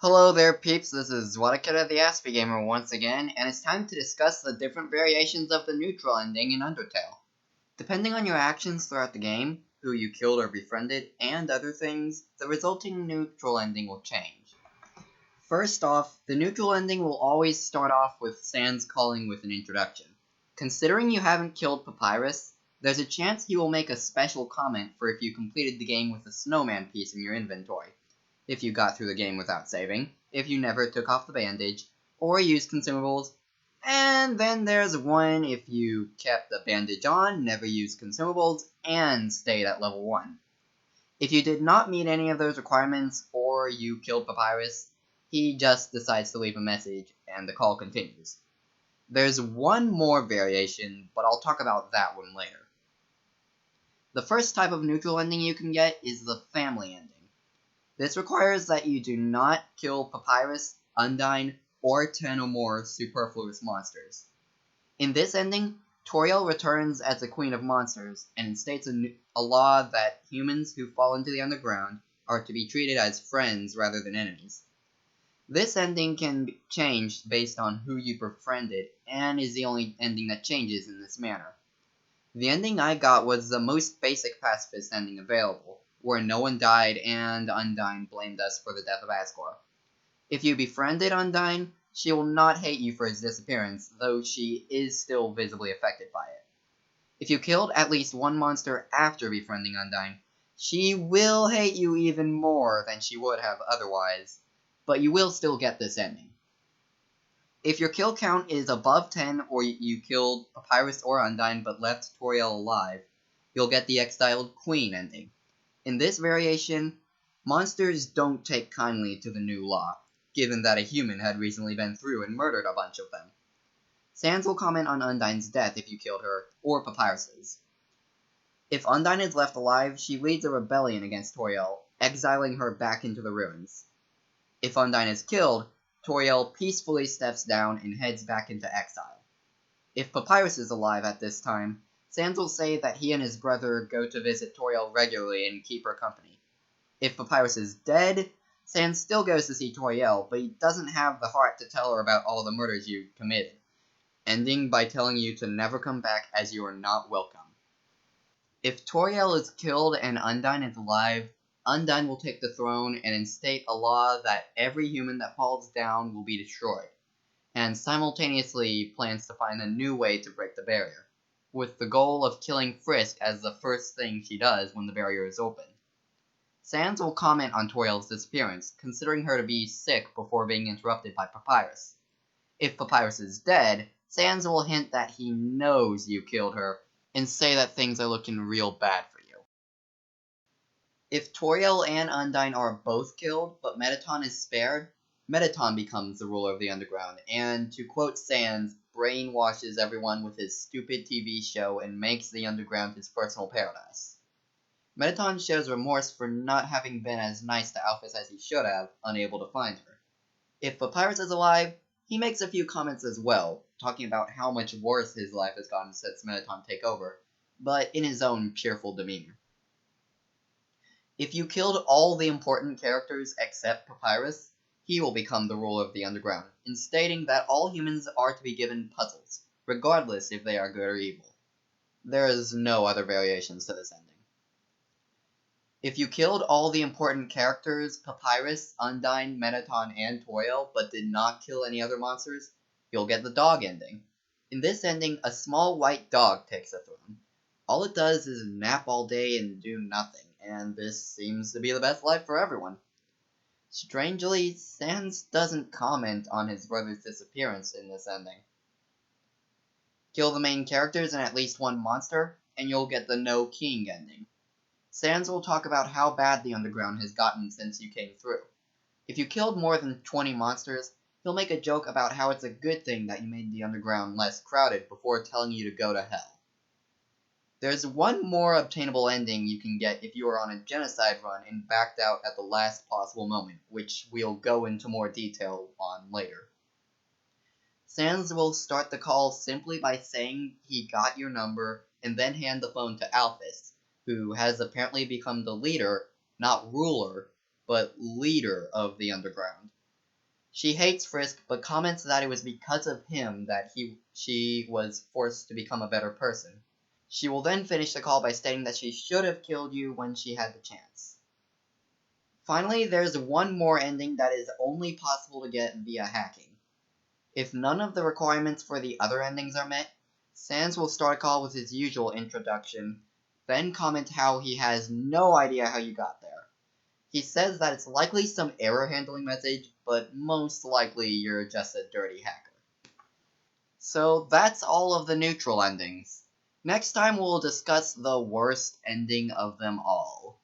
Hello there peeps, this is Wadaketa the Aspie Gamer once again, and it's time to discuss the different variations of the neutral ending in Undertale. Depending on your actions throughout the game, who you killed or befriended, and other things, the resulting neutral ending will change. First off, the neutral ending will always start off with Sans calling with an introduction. Considering you haven't killed Papyrus, there's a chance he will make a special comment for if you completed the game with a snowman piece in your inventory, if you got through the game without saving, if you never took off the bandage, or used consumables, and then there's one if you kept the bandage on, never used consumables, and stayed at level 1. If you did not meet any of those requirements, or you killed Papyrus, he just decides to leave a message, and the call continues. There's one more variation, but I'll talk about that one later. The first type of neutral ending you can get is the family ending. This requires that you do not kill Papyrus, Undyne, or 10 or more superfluous monsters. In this ending, Toriel returns as the Queen of Monsters, and states a law that humans who fall into the underground are to be treated as friends rather than enemies. This ending can be changed based on who you befriended, and is the only ending that changes in this manner. The ending I got was the most basic pacifist ending available, where no one died and Undyne blamed us for the death of Asgore. If you befriended Undyne, she will not hate you for his disappearance, though she is still visibly affected by it. If you killed at least one monster after befriending Undyne, she will hate you even more than she would have otherwise, but you will still get this ending. If your kill count is above 10 or you killed Papyrus or Undyne but left Toriel alive, you'll get the Exiled Queen ending. In this variation, monsters don't take kindly to the new law, given that a human had recently been through and murdered a bunch of them. Sans will comment on Undyne's death if you killed her, or Papyrus's. If Undyne is left alive, she leads a rebellion against Toriel, exiling her back into the ruins. If Undyne is killed, Toriel peacefully steps down and heads back into exile. If Papyrus is alive at this time, Sans will say that he and his brother go to visit Toriel regularly and keep her company. If Papyrus is dead, Sans still goes to see Toriel, but he doesn't have the heart to tell her about all the murders you committed, ending by telling you to never come back as you are not welcome. If Toriel is killed and Undyne is alive, Undyne will take the throne and instate a law that every human that falls down will be destroyed, and simultaneously plans to find a new way to break the barrier, with the goal of killing Frisk as the first thing she does when the barrier is opened. Sans will comment on Toriel's disappearance, considering her to be sick before being interrupted by Papyrus. If Papyrus is dead, Sans will hint that he knows you killed her, and say that things are looking real bad for you. If Toriel and Undyne are both killed, but Mettaton is spared, Mettaton becomes the ruler of the underground, and, to quote Sans, brainwashes everyone with his stupid TV show and makes the underground his personal paradise. Mettaton shows remorse for not having been as nice to Alphys as he should have, unable to find her. If Papyrus is alive, he makes a few comments as well, talking about how much worse his life has gotten since Mettaton took over, but in his own cheerful demeanor. If you killed all the important characters except Papyrus, he will become the ruler of the underground, in stating that all humans are to be given puzzles, regardless if they are good or evil. There is no other variations to this ending. If you killed all the important characters, Papyrus, Undyne, Mettaton, and Toriel, but did not kill any other monsters, you'll get the dog ending. In this ending, a small white dog takes the throne. All it does is nap all day and do nothing, and this seems to be the best life for everyone. Strangely, Sans doesn't comment on his brother's disappearance in this ending. Kill the main characters and at least one monster, and you'll get the No King ending. Sans will talk about how bad the underground has gotten since you came through. If you killed more than 20 monsters, he'll make a joke about how it's a good thing that you made the underground less crowded before telling you to go to hell. There's one more obtainable ending you can get if you are on a genocide run and backed out at the last possible moment, which we'll go into more detail on later. Sans will start the call simply by saying he got your number and then hand the phone to Alphys, who has apparently become the leader, not ruler, but leader of the underground. She hates Frisk, but comments that it was because of him that she was forced to become a better person. She will then finish the call by stating that she should have killed you when she had the chance. Finally, there's one more ending that is only possible to get via hacking. If none of the requirements for the other endings are met, Sans will start a call with his usual introduction, then comment how he has no idea how you got there. He says that it's likely some error handling message, but most likely you're just a dirty hacker. So that's all of the neutral endings. Next time we'll discuss the worst ending of them all.